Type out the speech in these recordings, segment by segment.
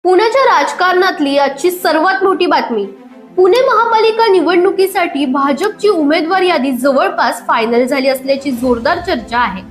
पुण्याच्या राजकारणातली आजची सर्वात मोठी बातमी. पुणे महापालिका निवडणुकीसाठी भाजपची उमेदवार यादी जवळपास फायनल झाली असल्याची जोरदार चर्चा आहे.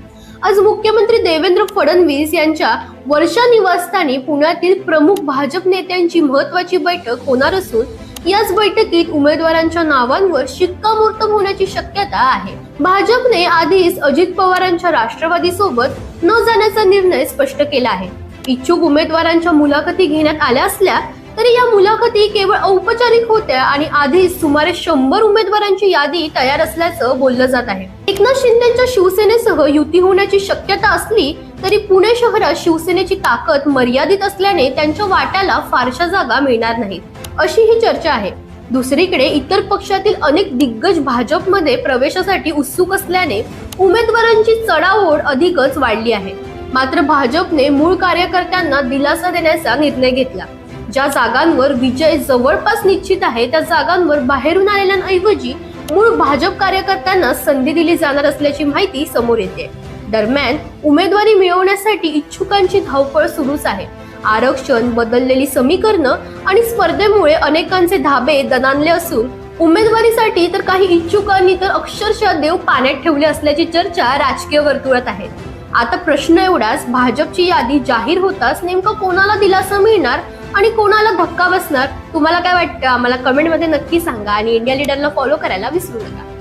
आज मुख्यमंत्री देवेंद्र फडणवीस यांच्या वर्षा निवासस्थानी पुण्यातील प्रमुख भाजप नेत्यांची महत्त्वाची बैठक होणार असून याच बैठकीत उमेदवारांच्या नावांवर शिक्कामोर्तब होण्याची शक्यता आहे. भाजपने आधीच अजित पवारांच्या राष्ट्रवादी सोबत न जाण्याचा निर्णय स्पष्ट केला आहे. इच्छुक उमेदवारांच्या मुलाखती घेण्यात आल्या असल्या तरी या मुलाखती केवळ औपचारिक होत्या आणि आधीच सुमारे 100 उमेदवारांची यादी तयार असल्याचं बोललं जात आहे. एकनाथ शिंदेच्या शिवसेनेसह युती होण्याची शक्यता असली तरी पुणे शहरात शिवसेनेची ताकद मर्यादित असल्याने त्यांच्या वाट्याला फारशा जागा मिळणार नाहीत, अशी ही चर्चा आहे. दुसरीकडे इतर पक्षातील अनेक दिग्गज भाजपमध्ये प्रवेशासाठी उत्सुक असल्याने उमेदवारांची चढाओढ अधिकच वाढली आहे. मात्र भाजपने मूळ कार्यकर्त्यांना दिलासा देण्याचा निर्णय घेतला. ज्या जागांवर विजय जवळपास निश्चित आहे त्या जागांवर बाहेरून आलेल्यांऐवजी मूळ भाजप कार्यकर्त्यांना संधी दिली जाणार असल्याची माहिती समोर येते. दरम्यान उमेदवारी मिळवण्यासाठी इच्छुकांची धावपळ सुरूच आहे. आरक्षण, बदललेली समीकरणं आणि स्पर्धेमुळे अनेकांचे धाबे दणाणले असून उमेदवारीसाठी तर काही इच्छुकांनी तर अक्षरशः देव पाण्यात ठेवले असल्याची चर्चा राजकीय वर्तुळात आहे. आता प्रश्न एवढाच, भाजपची यादी जाहीर होताच नेमकं कोणाला दिलासा मिळणार आणि कोणाला धक्का बसणार? तुम्हाला काय वाटतं? आम्हाला कमेंटमध्ये नक्की सांगा आणि इंडिया लीडरला फॉलो करायला विसरू नका.